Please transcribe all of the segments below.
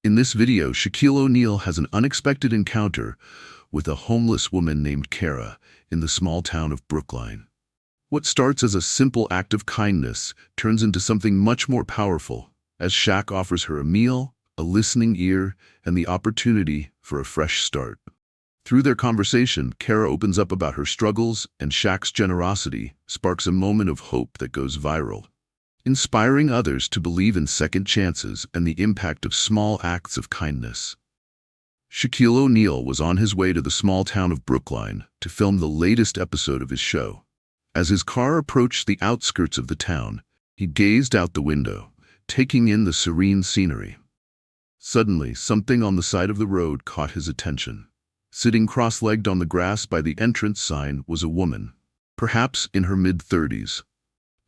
In this video, Shaquille O'Neal has an unexpected encounter with a homeless woman named Cara in the small town of Brookline. What starts as a simple act of kindness turns into something much more powerful, as Shaq offers her a meal, a listening ear, and the opportunity for a fresh start. Through their conversation, Cara opens up about her struggles, and Shaq's generosity sparks a moment of hope that goes viral, inspiring others to believe in second chances and the impact of small acts of kindness. Shaquille O'Neal was on his way to the small town of Brookline to film the latest episode of his show. As his car approached the outskirts of the town, he gazed out the window, taking in the serene scenery. Suddenly, something on the side of the road caught his attention. Sitting cross-legged on the grass by the entrance sign was a woman, perhaps in her mid-30s.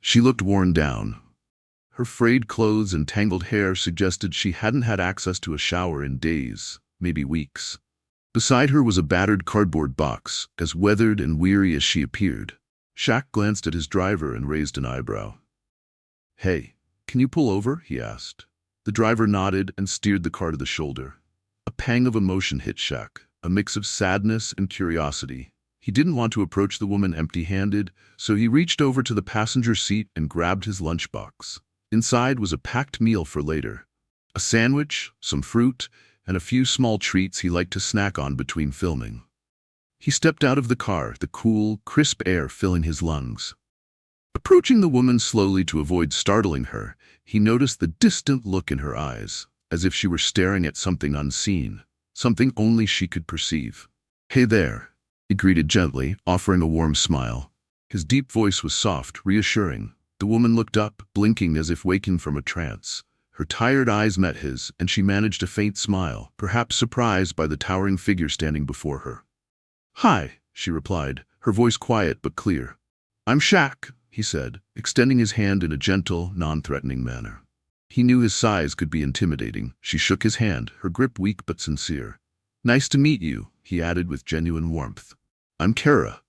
She looked worn down. Her frayed clothes and tangled hair suggested she hadn't had access to a shower in days, maybe weeks. Beside her was a battered cardboard box, as weathered and weary as she appeared. Shaq glanced at his driver and raised an eyebrow. "Hey, can you pull over?" he asked. The driver nodded and steered the car to the shoulder. A pang of emotion hit Shaq, a mix of sadness and curiosity. He didn't want to approach the woman empty-handed, so he reached over to the passenger seat and grabbed his lunchbox. Inside was a packed meal for later. A sandwich, some fruit, and a few small treats he liked to snack on between filming. He stepped out of the car, the cool, crisp air filling his lungs. Approaching the woman slowly to avoid startling her, he noticed the distant look in her eyes, as if she were staring at something unseen, something only she could perceive. "Hey there," he greeted gently, offering a warm smile. His deep voice was soft, reassuring. The woman looked up, blinking as if waking from a trance. Her tired eyes met his, and she managed a faint smile, perhaps surprised by the towering figure standing before her. "Hi," she replied, her voice quiet but clear. "I'm Shaq," he said, extending his hand in a gentle, non-threatening manner. He knew his size could be intimidating. She shook his hand, her grip weak but sincere. "Nice to meet you," he added with genuine warmth. "I'm Cara,"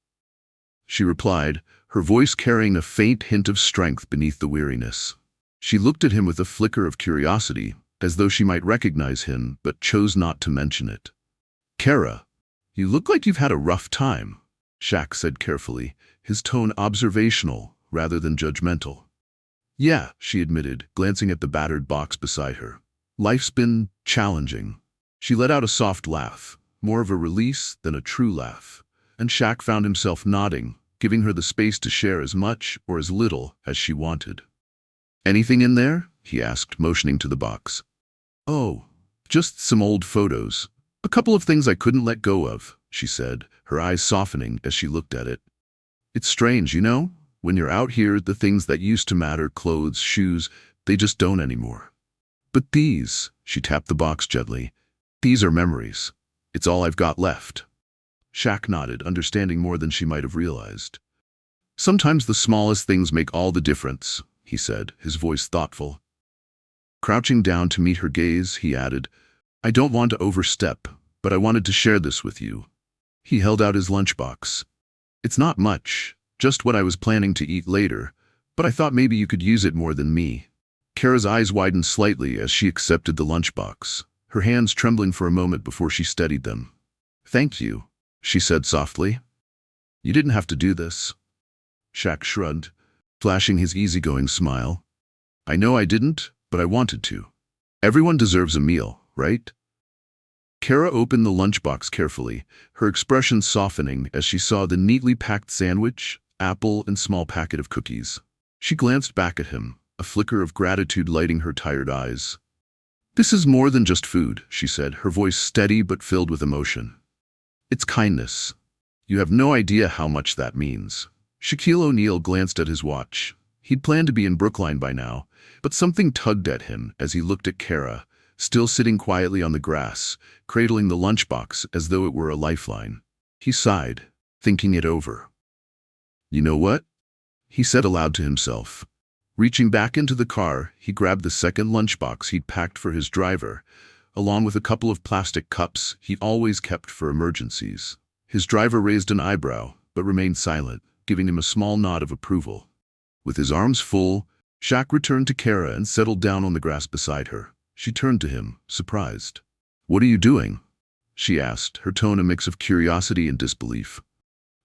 she replied, her voice carrying a faint hint of strength beneath the weariness. She looked at him with a flicker of curiosity, as though she might recognize him, but chose not to mention it. "Cara, you look like you've had a rough time," Shaq said carefully, his tone observational rather than judgmental. "Yeah," she admitted, glancing at the battered box beside her. "Life's been challenging." She let out a soft laugh, more of a release than a true laugh, and Shaq found himself nodding, giving her the space to share as much or as little as she wanted. "Anything in there?" he asked, motioning to the box. "Oh, just some old photos. A couple of things I couldn't let go of," she said, her eyes softening as she looked at it. "It's strange, you know? When you're out here, the things that used to matter, clothes, shoes, they just don't anymore. But these," she tapped the box gently, "these are memories. It's all I've got left." Shaq nodded, understanding more than she might have realized. "Sometimes the smallest things make all the difference," he said, his voice thoughtful. Crouching down to meet her gaze, he added, "I don't want to overstep, but I wanted to share this with you." He held out his lunchbox. "It's not much, just what I was planning to eat later, but I thought maybe you could use it more than me." Cara's eyes widened slightly as she accepted the lunchbox, her hands trembling for a moment before she steadied them. "Thank you," she said softly. "You didn't have to do this." Shaq shrugged, flashing his easygoing smile. "I know I didn't, but I wanted to. Everyone deserves a meal, right?" Cara opened the lunchbox carefully, her expression softening as she saw the neatly packed sandwich, apple, and small packet of cookies. She glanced back at him, a flicker of gratitude lighting her tired eyes. "This is more than just food," she said, her voice steady but filled with emotion. "It's kindness. You have no idea how much that means." Shaquille O'Neal glanced at his watch. He'd planned to be in Brookline by now, but something tugged at him as he looked at Cara, still sitting quietly on the grass, cradling the lunchbox as though it were a lifeline. He sighed, thinking it over. "You know what?" he said aloud to himself. Reaching back into the car, he grabbed the second lunchbox he'd packed for his driver, along with a couple of plastic cups he always kept for emergencies. His driver raised an eyebrow, but remained silent, giving him a small nod of approval. With his arms full, Shaq returned to Cara and settled down on the grass beside her. She turned to him, surprised. "What are you doing?" she asked, her tone a mix of curiosity and disbelief.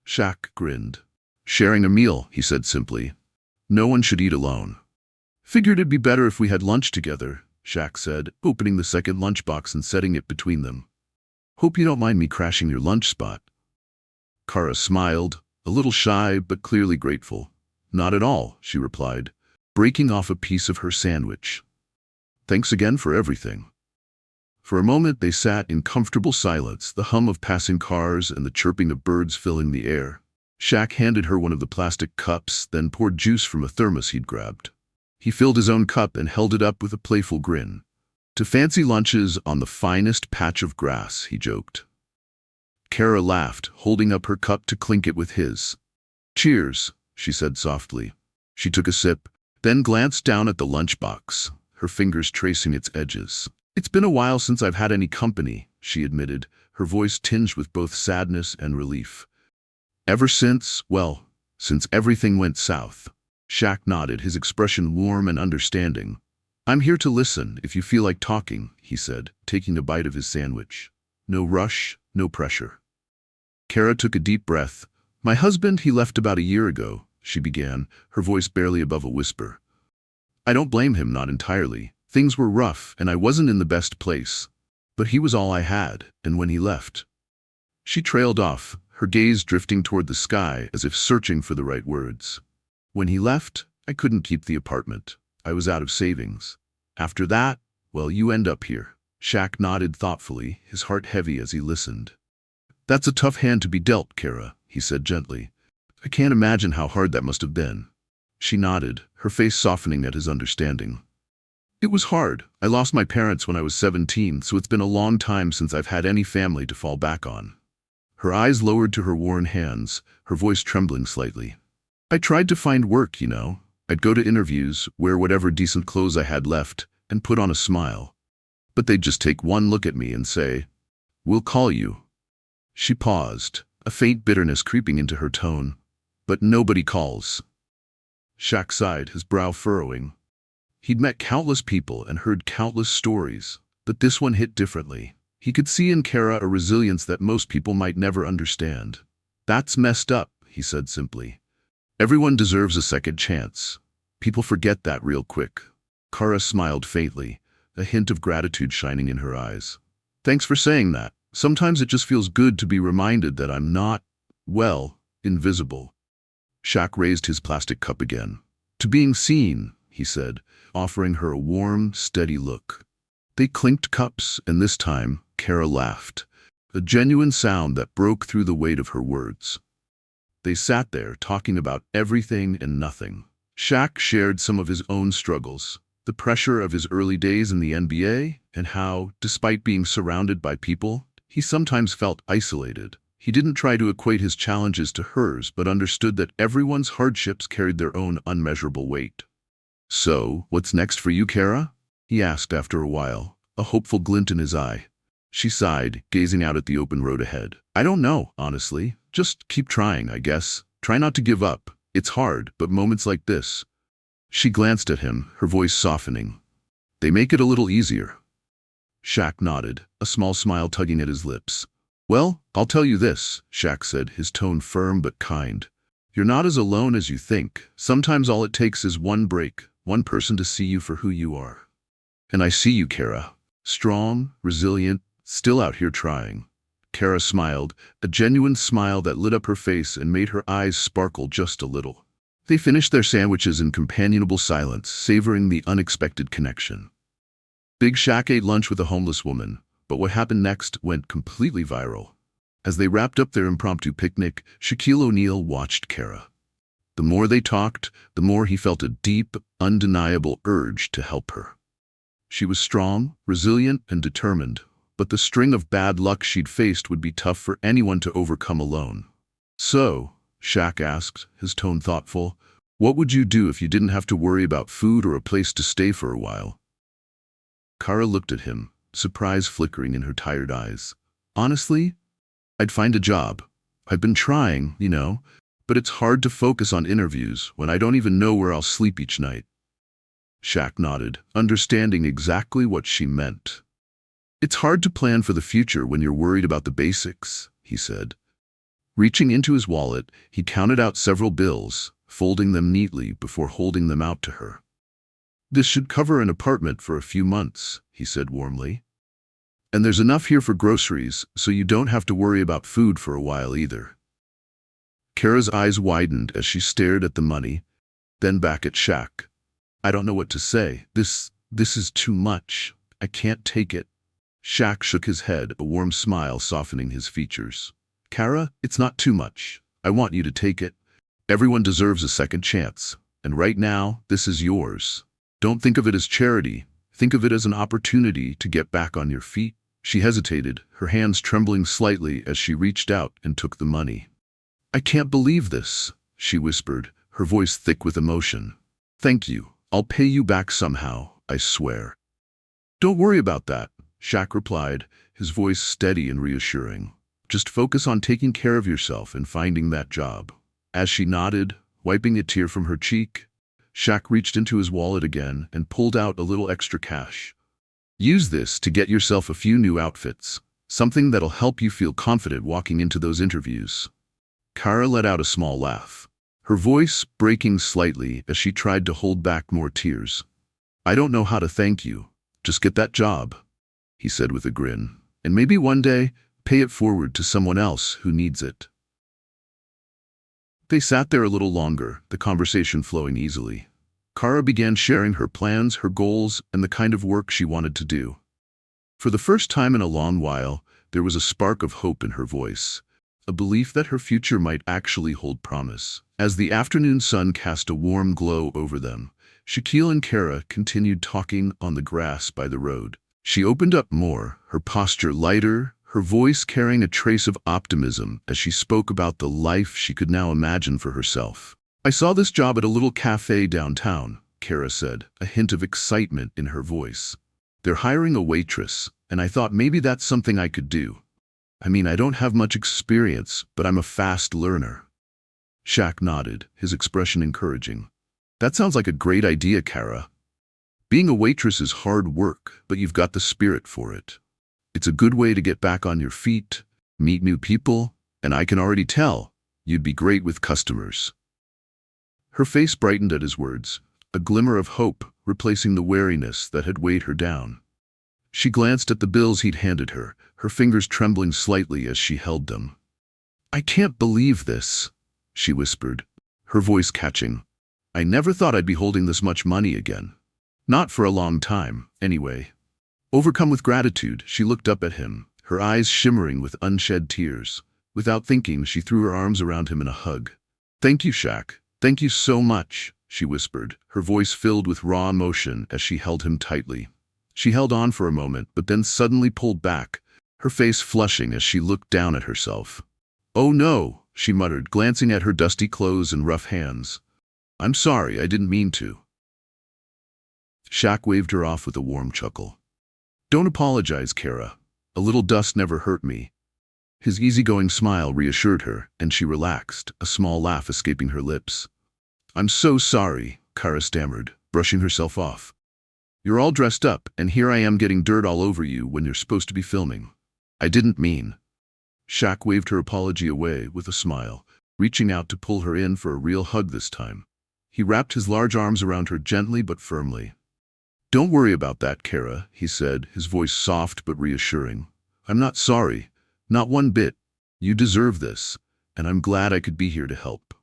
Shaq grinned. "Sharing a meal," he said simply. "No one should eat alone." "Figured it'd be better if we had lunch together," Shaq said, opening the second lunchbox and setting it between them. "Hope you don't mind me crashing your lunch spot." Cara smiled, a little shy but clearly grateful. "Not at all," she replied, breaking off a piece of her sandwich. "Thanks again for everything." For a moment they sat in comfortable silence, the hum of passing cars and the chirping of birds filling the air. Shaq handed her one of the plastic cups, then poured juice from a thermos he'd grabbed. He filled his own cup and held it up with a playful grin. "To fancy lunches on the finest patch of grass," he joked. Cara laughed, holding up her cup to clink it with his. "Cheers," she said softly. She took a sip, then glanced down at the lunchbox, her fingers tracing its edges. "It's been a while since I've had any company," she admitted, her voice tinged with both sadness and relief. "Ever since, well, since everything went south." Shaq nodded, his expression warm and understanding. "I'm here to listen if you feel like talking," he said, taking a bite of his sandwich. "No rush, no pressure." Cara took a deep breath. "My husband, he left about a year ago," she began, her voice barely above a whisper. "I don't blame him, not entirely. Things were rough, and I wasn't in the best place. But he was all I had, and when he left—" She trailed off, her gaze drifting toward the sky as if searching for the right words. "When he left, I couldn't keep the apartment. I was out of savings. After that, well, you end up here." Shaq nodded thoughtfully, his heart heavy as he listened. "That's a tough hand to be dealt, Cara," he said gently. "I can't imagine how hard that must have been." She nodded, her face softening at his understanding. "It was hard. I lost my parents when I was 17, so it's been a long time since I've had any family to fall back on." Her eyes lowered to her worn hands, her voice trembling slightly. "I tried to find work, you know. I'd go to interviews, wear whatever decent clothes I had left, and put on a smile. But they'd just take one look at me and say, 'We'll call you.'" She paused, a faint bitterness creeping into her tone. "But nobody calls." Shaq sighed, his brow furrowing. He'd met countless people and heard countless stories, but this one hit differently. He could see in Cara a resilience that most people might never understand. "That's messed up," he said simply. "Everyone deserves a second chance. People forget that real quick." Cara smiled faintly, a hint of gratitude shining in her eyes. "Thanks for saying that. Sometimes it just feels good to be reminded that I'm not, well, invisible." Shaq raised his plastic cup again. "To being seen," he said, offering her a warm, steady look. They clinked cups, and this time, Cara laughed, a genuine sound that broke through the weight of her words. They sat there, talking about everything and nothing. Shaq shared some of his own struggles, the pressure of his early days in the NBA, and how, despite being surrounded by people, he sometimes felt isolated. He didn't try to equate his challenges to hers, but understood that everyone's hardships carried their own unmeasurable weight. "So, what's next for you, Cara?" he asked after a while, a hopeful glint in his eye. She sighed, gazing out at the open road ahead. "I don't know, honestly. Just keep trying, I guess. Try not to give up. It's hard, but moments like this—" She glanced at him, her voice softening. "They make it a little easier." Shaq nodded, a small smile tugging at his lips. "Well, I'll tell you this," Shaq said, his tone firm but kind. "You're not as alone as you think. Sometimes all it takes is one break, one person to see you for who you are. And I see you, Cara. Strong, resilient, still out here trying." Cara smiled, a genuine smile that lit up her face and made her eyes sparkle just a little. They finished their sandwiches in companionable silence, savoring the unexpected connection. Big Shaq ate lunch with a homeless woman, but what happened next went completely viral. As they wrapped up their impromptu picnic, Shaquille O'Neal watched Cara. The more they talked, the more he felt a deep, undeniable urge to help her. She was strong, resilient, and determined, but the string of bad luck she'd faced would be tough for anyone to overcome alone. "So," Shaq asked, his tone thoughtful, "what would you do if you didn't have to worry about food or a place to stay for a while?" Cara looked at him, surprise flickering in her tired eyes. "Honestly, I'd find a job. I've been trying, you know, but it's hard to focus on interviews when I don't even know where I'll sleep each night." Shaq nodded, understanding exactly what she meant. It's hard to plan for the future when you're worried about the basics, he said. Reaching into his wallet, he counted out several bills, folding them neatly before holding them out to her. This should cover an apartment for a few months, he said warmly. And there's enough here for groceries, so you don't have to worry about food for a while either. Cara's eyes widened as she stared at the money, then back at Shaq. I don't know what to say. This is too much. I can't take it. Shaq shook his head, a warm smile softening his features. Cara, it's not too much. I want you to take it. Everyone deserves a second chance, and right now, this is yours. Don't think of it as charity. Think of it as an opportunity to get back on your feet. She hesitated, her hands trembling slightly as she reached out and took the money. I can't believe this, she whispered, her voice thick with emotion. Thank you. I'll pay you back somehow, I swear. Don't worry about that, Shaq replied, his voice steady and reassuring. Just focus on taking care of yourself and finding that job. As she nodded, wiping a tear from her cheek, Shaq reached into his wallet again and pulled out a little extra cash. Use this to get yourself a few new outfits, something that'll help you feel confident walking into those interviews. Cara let out a small laugh, her voice breaking slightly as she tried to hold back more tears. I don't know how to thank you. Just get that job, he said with a grin, and maybe one day, pay it forward to someone else who needs it. They sat there a little longer, the conversation flowing easily. Cara began sharing her plans, her goals, and the kind of work she wanted to do. For the first time in a long while, there was a spark of hope in her voice, a belief that her future might actually hold promise. As the afternoon sun cast a warm glow over them, Shaquille and Cara continued talking on the grass by the road. She opened up more, her posture lighter, her voice carrying a trace of optimism as she spoke about the life she could now imagine for herself. I saw this job at a little cafe downtown, Cara said, a hint of excitement in her voice. They're hiring a waitress, and I thought maybe that's something I could do. I mean, I don't have much experience, but I'm a fast learner. Shaq nodded, his expression encouraging. That sounds like a great idea, Cara. Being a waitress is hard work, but you've got the spirit for it. It's a good way to get back on your feet, meet new people, and I can already tell you'd be great with customers. Her face brightened at his words, a glimmer of hope replacing the wariness that had weighed her down. She glanced at the bills he'd handed her, her fingers trembling slightly as she held them. I can't believe this, she whispered, her voice catching. I never thought I'd be holding this much money again. Not for a long time, anyway. Overcome with gratitude, she looked up at him, her eyes shimmering with unshed tears. Without thinking, she threw her arms around him in a hug. Thank you, Shaq. Thank you so much, she whispered, her voice filled with raw emotion as she held him tightly. She held on for a moment, but then suddenly pulled back, her face flushing as she looked down at herself. Oh no, she muttered, glancing at her dusty clothes and rough hands. I'm sorry, I didn't mean to. Shaq waved her off with a warm chuckle. Don't apologize, Cara. A little dust never hurt me. His easygoing smile reassured her, and she relaxed, a small laugh escaping her lips. I'm so sorry, Cara stammered, brushing herself off. You're all dressed up, and here I am getting dirt all over you when you're supposed to be filming. I didn't mean. Shaq waved her apology away with a smile, reaching out to pull her in for a real hug this time. He wrapped his large arms around her gently but firmly. Don't worry about that, Cara, he said, his voice soft but reassuring. I'm not sorry. Not one bit. You deserve this, and I'm glad I could be here to help.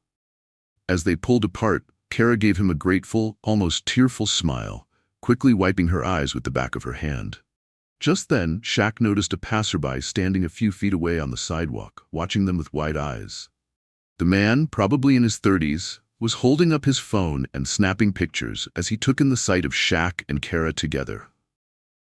As they pulled apart, Cara gave him a grateful, almost tearful smile, quickly wiping her eyes with the back of her hand. Just then, Shaq noticed a passerby standing a few feet away on the sidewalk, watching them with wide eyes. The man, probably in his 30s, was holding up his phone and snapping pictures as he took in the sight of Shaq and Cara together.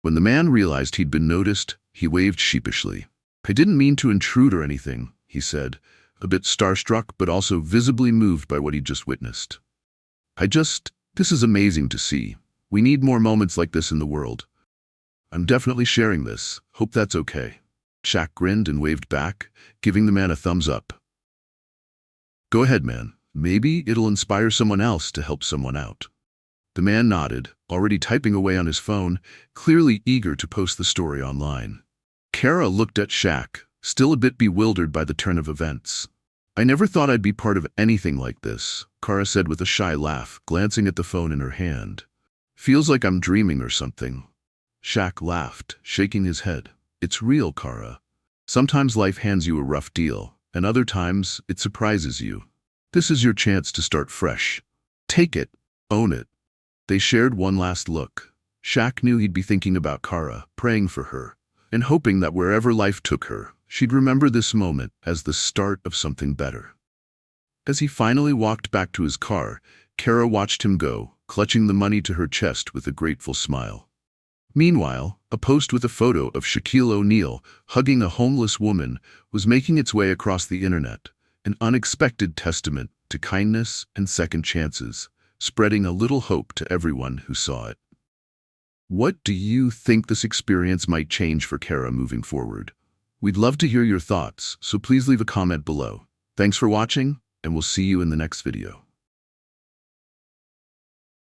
When the man realized he'd been noticed, he waved sheepishly. I didn't mean to intrude or anything, he said, a bit starstruck but also visibly moved by what he'd just witnessed. This is amazing to see. We need more moments like this in the world. I'm definitely sharing this. Hope that's okay. Shaq grinned and waved back, giving the man a thumbs up. Go ahead, man. Maybe it'll inspire someone else to help someone out. The man nodded, already typing away on his phone, clearly eager to post the story online. Cara looked at Shaq, still a bit bewildered by the turn of events. "I never thought I'd be part of anything like this," Cara said with a shy laugh, glancing at the phone in her hand. "Feels like I'm dreaming or something." Shaq laughed, shaking his head. "It's real, Cara. Sometimes life hands you a rough deal, and other times it surprises you. This is your chance to start fresh. Take it. Own it." They shared one last look. Shaq knew he'd be thinking about Cara, praying for her, and hoping that wherever life took her, she'd remember this moment as the start of something better. As he finally walked back to his car, Cara watched him go, clutching the money to her chest with a grateful smile. Meanwhile, a post with a photo of Shaquille O'Neal hugging a homeless woman was making its way across the internet, an unexpected testament to kindness and second chances, spreading a little hope to everyone who saw it. What do you think this experience might change for Cara moving forward? We'd love to hear your thoughts, so please leave a comment below. Thanks for watching, and we'll see you in the next video.